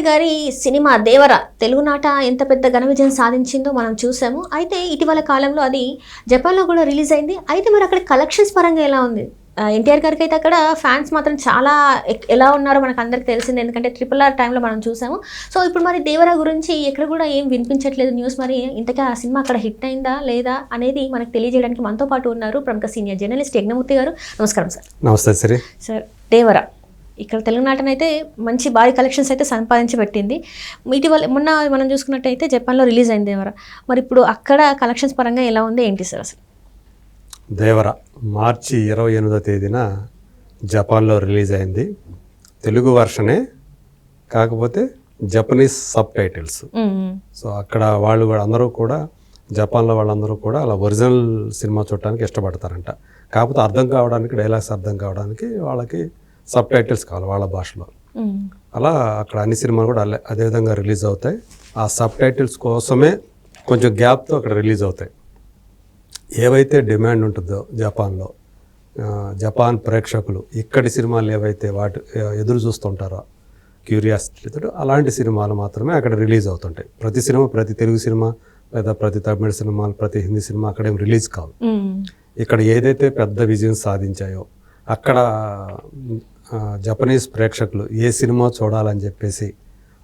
ఎన్టీఆర్ గారి సినిమా దేవర తెలుగునాట ఎంత పెద్ద ఘన విజయం సాధించిందో మనం చూసాము. అయితే ఇటీవల కాలంలో అది జపాన్లో కూడా రిలీజ్ అయింది. అయితే మరి అక్కడ కలెక్షన్స్ పరంగా ఎలా ఉంది? ఎన్టీఆర్ గారికి అయితే అక్కడ ఫ్యాన్స్ మాత్రం చాలా ఎలా ఉన్నారో మనకు అందరికి తెలిసింది, ఎందుకంటే RRR టైంలో మనం చూసాము. సో ఇప్పుడు మరి దేవర గురించి ఎక్కడ కూడా ఏం వినిపించట్లేదు న్యూస్. మరి ఇంతగా ఆ సినిమా అక్కడ హిట్ అయిందా లేదా అనేది మనకు తెలియజేయడానికి మనతో పాటు ఉన్నారు ప్రముఖ సీనియర్ జర్నలిస్ట్ యజ్ఞమూర్తి గారు. నమస్కారం సార్. నమస్తే సరే సార్. దేవర ఇక్కడ తెలుగునాటనైతే మంచి భారీ కలెక్షన్స్ అయితే సంపాదించి పెట్టింది. ఇటీవల మొన్న మనం చూసుకున్నట్టయితే జపాన్లో రిలీజ్ అయింది దేవర. మరి ఇప్పుడు అక్కడ కలెక్షన్స్ పరంగా ఎలా ఉంది ఏంటి సార్ అసలు? దేవర మార్చి 28వ తేదీన జపాన్లో రిలీజ్ అయింది. తెలుగు వర్షనే, కాకపోతే జపనీస్ సబ్ టైటిల్స్. సో అక్కడ వాళ్ళు కూడా అందరూ కూడా జపాన్లో వాళ్ళందరూ కూడా అలా ఒరిజినల్ సినిమా చూడటానికి ఇష్టపడతారంట. కాకపోతే అర్థం కావడానికి, డైలాగ్స్ అర్థం కావడానికి వాళ్ళకి సబ్ టైటిల్స్ కావాలి వాళ్ళ భాషలో. అలా అక్కడ అన్ని సినిమాలు కూడా అదేవిధంగా రిలీజ్ అవుతాయి. ఆ సబ్ టైటిల్స్ కోసమే కొంచెం గ్యాప్తో అక్కడ రిలీజ్ అవుతాయి. ఏవైతే డిమాండ్ ఉంటుందో జపాన్లో, జపాన్ ప్రేక్షకులు ఇక్కడి సినిమాలు ఏవైతే వాటి ఎదురు చూస్తుంటారో క్యూరియాసిటీతో, అలాంటి సినిమాలు మాత్రమే అక్కడ రిలీజ్ అవుతుంటాయి. ప్రతి సినిమా, ప్రతి తెలుగు సినిమా లేదా ప్రతి తమిళ సినిమాలు, ప్రతి హిందీ సినిమా అక్కడేం రిలీజ్ కావు. ఇక్కడ ఏదైతే పెద్ద విజయం సాధించాయో అక్కడ జపనీస్ ప్రేక్షకులు ఏ సినిమా చూడాలని చెప్పేసి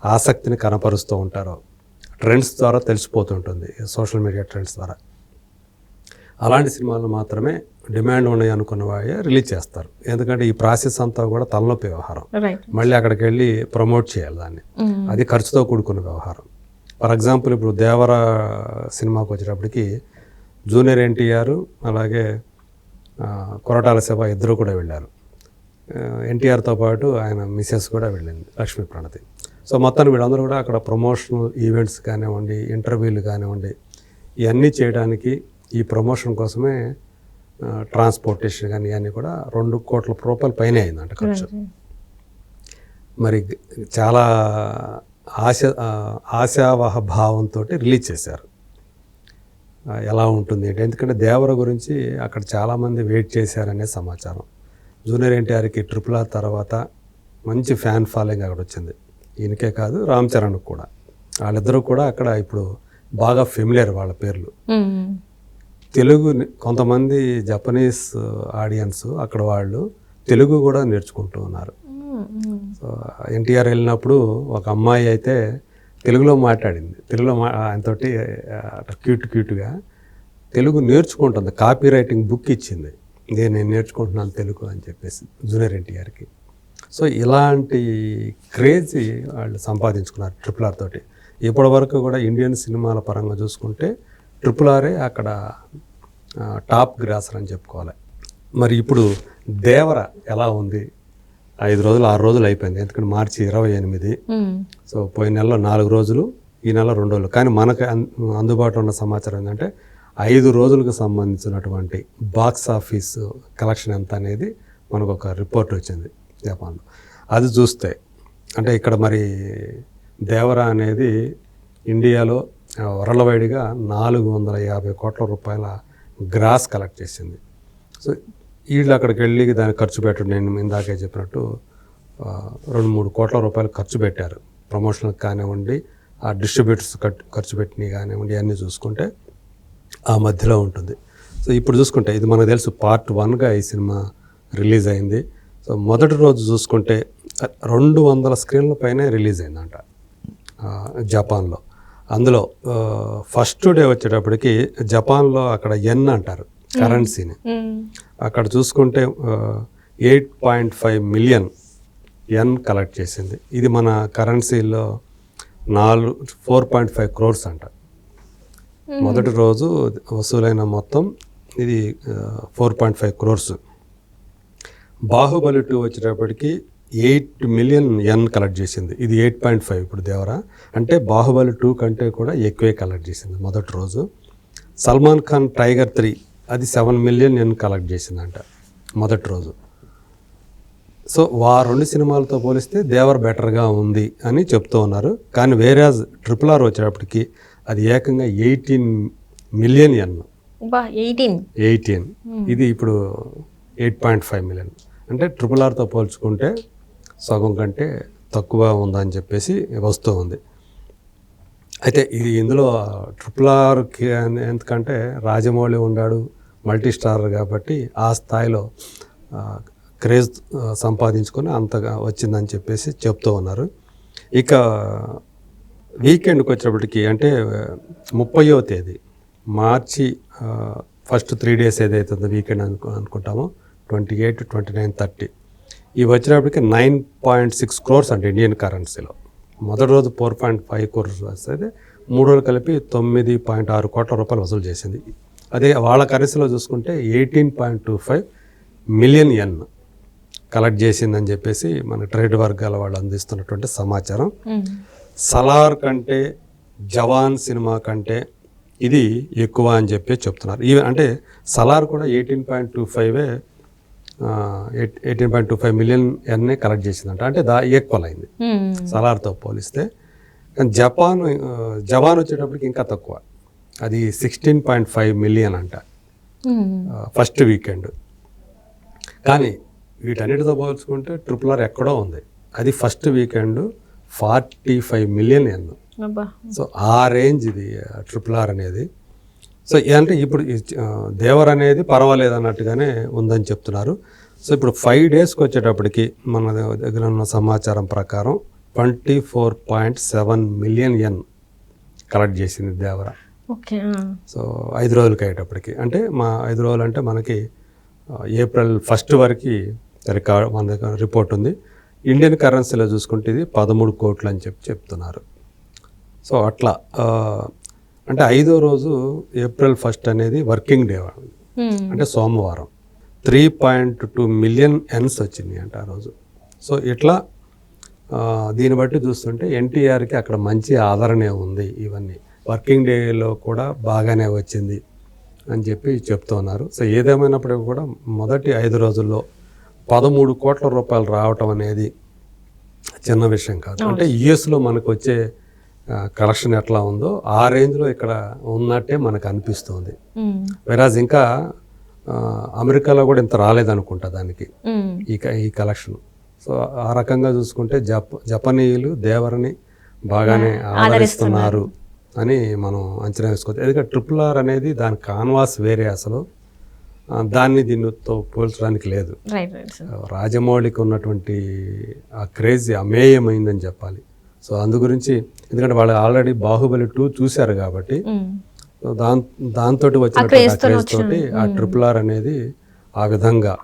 ఆసక్తిని కనపరుస్తూ ఉంటారో ట్రెండ్స్ ద్వారా తెలిసిపోతుంటుంది, సోషల్ మీడియా ట్రెండ్స్ ద్వారా. అలాంటి సినిమాలు మాత్రమే డిమాండ్ ఉన్నాయి అనుకున్న వాడే రిలీజ్ చేస్తారు. ఎందుకంటే ఈ ప్రాసెస్ అంతా కూడా తలనొప్పి వ్యవహారం. మళ్ళీ అక్కడికి వెళ్ళి ప్రమోట్ చేయాలి దాన్ని, అది ఖర్చుతో కూడుకున్న వ్యవహారం. ఫర్ ఎగ్జాంపుల్ ఇప్పుడు దేవర సినిమాకి వచ్చేటప్పటికి జూనియర్ ఎన్టీఆర్ అలాగే కొరటాల శివ ఇద్దరు కూడా వెళ్ళారు. ఎన్టీఆర్తో పాటు ఆయన మిసెస్ కూడా వెళ్ళింది, లక్ష్మీ ప్రణతి. సో మొత్తాన్ని వీళ్ళందరూ కూడా అక్కడ ప్రమోషనల్ ఈవెంట్స్ కానివ్వండి, ఇంటర్వ్యూలు కానివ్వండి, ఇవన్నీ చేయడానికి ఈ ప్రమోషన్ కోసమే ట్రాన్స్పోర్టేషన్ కానీ ఇవన్నీ కూడా 2 కోట్ల రూపాయల పైనే అయిందంట ఖర్చు. మరి చాలా ఆశావహ భావంతో రిలీజ్ చేశారు. ఎలా ఉంటుంది అంటే, ఎందుకంటే దేవర గురించి అక్కడ చాలామంది వెయిట్ చేశారనే సమాచారం. జూనియర్ ఎన్టీఆర్కి RRR తర్వాత మంచి ఫ్యాన్ ఫాలోయింగ్ అక్కడ వచ్చింది. ఈయనకే కాదు, రామ్ చరణ్కి కూడా. వాళ్ళిద్దరూ కూడా అక్కడ ఇప్పుడు బాగా ఫెమిలియర్ వాళ్ళ పేర్లు. తెలుగు కొంతమంది జపనీస్ ఆడియన్స్ అక్కడ వాళ్ళు తెలుగు కూడా నేర్చుకుంటూ ఉన్నారు. సో ఎన్టీఆర్ వెళ్ళినప్పుడు ఒక అమ్మాయి అయితే తెలుగులో మాట్లాడింది. తెలుగులో ఆయనతోటి క్యూట్గా తెలుగు నేర్చుకుంటుంది. కాపీ రైటింగ్ బుక్ ఇచ్చింది, నేను నేర్చుకుంటున్నాను తెలుగు అని చెప్పేసి జూనియర్ ఎన్టీఆర్కి. సో ఇలాంటి క్రేజీ వాళ్ళు సంపాదించుకున్నారు RRR తోటి. ఇప్పటి వరకు కూడా ఇండియన్ సినిమాల పరంగా చూసుకుంటే RRR అక్కడ టాప్ గ్రాసర్ అని చెప్పుకోవాలి. మరి ఇప్పుడు దేవర ఎలా ఉంది? 5 రోజులు 6 రోజులు అయిపోయింది. ఎందుకంటే మార్చి 28. సో పోయిన నెలలో 4 రోజులు, ఈ నెల 2 రోజులు. కానీ మనకు అందుబాటులో ఉన్న సమాచారం ఏంటంటే 5 రోజులకు సంబంధించినటువంటి బాక్స్ ఆఫీస్ కలెక్షన్ ఎంత అనేది మనకు ఒక రిపోర్ట్ వచ్చింది జపాన్లో. అది చూస్తే అంటే ఇక్కడ మరి దేవర అనేది ఇండియాలో వరల్డ్వైడ్గా 450 కోట్ల రూపాయల గ్రాస్ కలెక్ట్ చేసింది. సో వీళ్ళు అక్కడికి వెళ్ళి దానికి ఖర్చు పెట్టడం, నేను ఇందాకే చెప్పినట్టు 2-3 కోట్ల రూపాయలు ఖర్చు పెట్టారు. ప్రమోషన్కి కానివ్వండి, ఆ డిస్ట్రిబ్యూటర్స్ ఖర్చు పెట్టినవి కానివ్వండి, అన్నీ చూసుకుంటే ఆ మధ్యలో ఉంటుంది. సో ఇప్పుడు చూసుకుంటే ఇది మనకు తెలుసు, పార్ట్ 1గా ఈ సినిమా రిలీజ్ అయింది. సో మొదటి రోజు చూసుకుంటే 200 స్క్రీన్ల పైనే రిలీజ్ అయిందంట జపాన్లో. అందులో ఫస్ట్ డే వచ్చేటప్పటికి జపాన్లో అక్కడ ఎన్ అంటారు కరెన్సీని. అక్కడ చూసుకుంటే 8.5 మిలియన్ ఎన్ కలెక్ట్ చేసింది. ఇది మన కరెన్సీలో 4.5 crores అంట. మొదటి రోజు వసూలైన మొత్తం ఇది 4.5 crores. బాహుబలి 2 వచ్చేటప్పటికి 8 మిలియన్ ఎన్ కలెక్ట్ చేసింది. ఇది 8.5 ఇప్పుడు దేవర. అంటే బాహుబలి 2 కంటే కూడా ఎక్కువే కలెక్ట్ చేసింది మొదటి రోజు. సల్మాన్ ఖాన్ టైగర్ 3 అది 7 మిలియన్ ఎన్ కలెక్ట్ చేసిందంట మొదటి రోజు. సో 2 సినిమాలతో పోలిస్తే దేవర్ బెటర్గా ఉంది అని చెప్తూ ఉన్నారు. కానీ వేరేజ్ RRR వచ్చేటప్పటికి అది ఏకంగా 18 మిలియన్ ఎన్. 18. ఇది ఇప్పుడు 8.5 మిలియన్. అంటే RRRతో పోల్చుకుంటే సగం కంటే తక్కువ ఉందని చెప్పేసి వస్తూ ఉంది. అయితే ఇది ఇందులో RRRకి ఎందుకంటే రాజమౌళి ఉన్నాడు, మల్టీ స్టార్ కాబట్టి ఆ స్థాయిలో క్రేజ్ సంపాదించుకొని అంతగా వచ్చిందని చెప్పేసి చెప్తూ ఉన్నారు. ఇక వీకెండ్కి వచ్చేప్పటికి అంటే 30వ తేదీ మార్చి ఫస్ట్ 3 days ఏదైతుందో వీకెండ్ అనుకుంటామో 28, 29, 30 ఇవి వచ్చినప్పటికి 9.6 crores అంటే ఇండియన్ కరెన్సీలో. మొదటి రోజు 4.5 crores వస్తే 3 రోజులు కలిపి 9.6 కోట్ల రూపాయలు వసూలు చేసింది. అదే వాళ్ళ కరెన్సీలో చూసుకుంటే 18.25 మిలియన్ yen కలెక్ట్ చేసిందని చెప్పేసి మన ట్రేడ్ వర్గాల వాళ్ళు అందిస్తున్నటువంటి సమాచారం. సలార్ కంటే జవాన్ సినిమా కంటే ఇది ఎక్కువ అని చెప్పి చెప్తున్నారు. అంటే సలార్ కూడా 18.25 మిలియన్ yen కలెక్ట్ చేసిందంట. అంటే ఈక్వల్ అయింది సలార్తో పోలిస్తే. కానీ జవాన్ వచ్చేటప్పటికి ఇంకా తక్కువ, అది 16.5 మిలియన్ అంట ఫస్ట్ వీకెండ్. కానీ వీటన్నిటితో పోల్చుకుంటే RRR ఎక్కడో ఉంది, అది first weekend 45 million yen. So ఆ రేంజ్ ఇది RRR అనేది. సో అంటే ఇప్పుడు దేవర్ అనేది పర్వాలేదు అన్నట్టుగానే ఉందని చెప్తున్నారు. సో ఇప్పుడు 5 daysకి వచ్చేటప్పటికి మన దగ్గర ఉన్న సమాచారం ప్రకారం 24.7 మిలియన్ yen కలెక్ట్ చేసింది దేవర. సో 5 రోజులకి అయ్యేటప్పటికి, అంటే 5 రోజులు అంటే మనకి ఏప్రిల్ 1 వరకు మన దగ్గర రిపోర్ట్ ఉంది. ఇండియన్ కరెన్సీలో చూసుకుంటే ఇది 13 కోట్లు అని చెప్తున్నారు. సో అట్లా అంటే 5వ రోజు ఏప్రిల్ 1 అనేది వర్కింగ్ డే, అంటే సోమవారం 3.2 మిలియన్ yen వచ్చింది అంట ఆ రోజు. సో ఇట్లా దీన్ని బట్టి చూస్తుంటే ఎన్టీఆర్కి అక్కడ మంచి ఆదరణే ఉంది. ఇవన్నీ వర్కింగ్ డేలో కూడా బాగానే వచ్చింది అని చెప్పి చెప్తూ ఉన్నారు. సో ఏదేమైనప్పటికీ కూడా మొదటి 5 రోజుల్లో 13 కోట్ల రూపాయలు రావటం అనేది చిన్న విషయం కాదు. అంటే యుఎస్లో మనకు వచ్చే కలెక్షన్ ఎట్లా ఉందో ఆ రేంజ్లో ఇక్కడ ఉన్నట్టే మనకు అనిపిస్తుంది. వెరాజ్ ఇంకా అమెరికాలో కూడా ఇంత రాలేదనుకుంటా దానికి ఈ కలెక్షన్. సో ఆ రకంగా చూసుకుంటే జపనీయులు దేవరని బాగానే ఆదరిస్తున్నారు అని మనం అంచనా వేసుకోవచ్చు. ఎందుకంటే RRR అనేది దాని కాన్వాస్ వేరే, అసలు దాన్ని దీనితో పోల్చడానికి లేదు. రాజమౌళికి ఉన్నటువంటి ఆ క్రేజ్ అమేయమైందని చెప్పాలి. సో అందు గురించి, ఎందుకంటే వాళ్ళు ఆల్రెడీ బాహుబలి 2 చూశారు కాబట్టి దాంతో వచ్చిన క్రేజ్ తోటి ఆ RRR అనేది ఆ విధంగా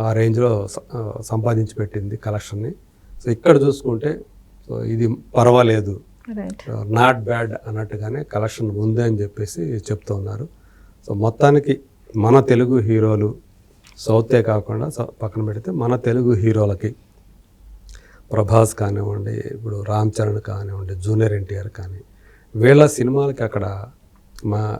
ఆ రేంజ్లో సంపాదించి పెట్టింది కలెక్షన్ని. సో ఇక్కడ చూసుకుంటే సో ఇది పర్వాలేదు, నాట్ బ్యాడ్ అన్నట్టుగానే కలెక్షన్ ఉంది అని చెప్పేసి చెప్తూ ఉన్నారు. సో మొత్తానికి మన తెలుగు హీరోలు, సౌతే కాకుండా పక్కన పెడితే మన తెలుగు హీరోలకి ప్రభాస్ కానివ్వండి, ఇప్పుడు రామ్ చరణ్ కానివ్వండి, జూనియర్ ఎన్టీఆర్ కానీ, వీళ్ళ సినిమాలకి అక్కడ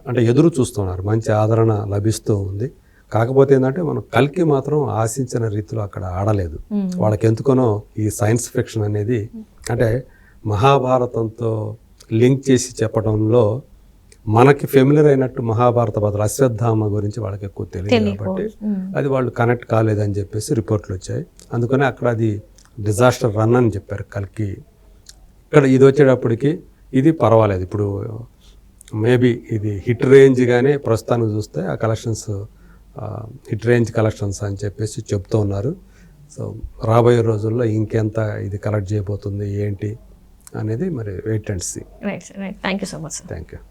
అంటే ఎదురు చూస్తున్నారు, మంచి ఆదరణ లభిస్తూ ఉంది. కాకపోతే ఏంటంటే మనం కల్కి మాత్రం ఆశించిన రీతిలో అక్కడ ఆడలేదు. వాళ్ళకి ఎందుకనో ఈ సైన్స్ ఫిక్షన్ అనేది, అంటే మహాభారతంతో లింక్ చేసి చెప్పడంలో మనకి ఫెమిలియర్ అయినట్టు మహాభారత బదులు అశ్వత్థామ గురించి వాళ్ళకి ఎక్కువ తెలియదు కాబట్టి అది వాళ్ళు కనెక్ట్ కాలేదని చెప్పేసి రిపోర్ట్లు వచ్చాయి. అందుకనే అక్కడ అది డిజాస్టర్ రన్ అని చెప్పారు కల్కి. ఇక్కడ ఇది వచ్చేటప్పటికి ఇది పర్వాలేదు. ఇప్పుడు మేబీ ఇది హిట్ రేంజ్గానే ప్రస్తుతానికి చూస్తే ఆ కలెక్షన్స్ హిట్ రేంజ్ కలెక్షన్స్ అని చెప్పేసి చెప్తూ ఉన్నారు. సో రాబోయే రోజుల్లో ఇంకెంత ఇది కలెక్ట్ చేయబోతుంది ఏంటి అనేది మరి wait and see. Right, thank you so much. Thank you.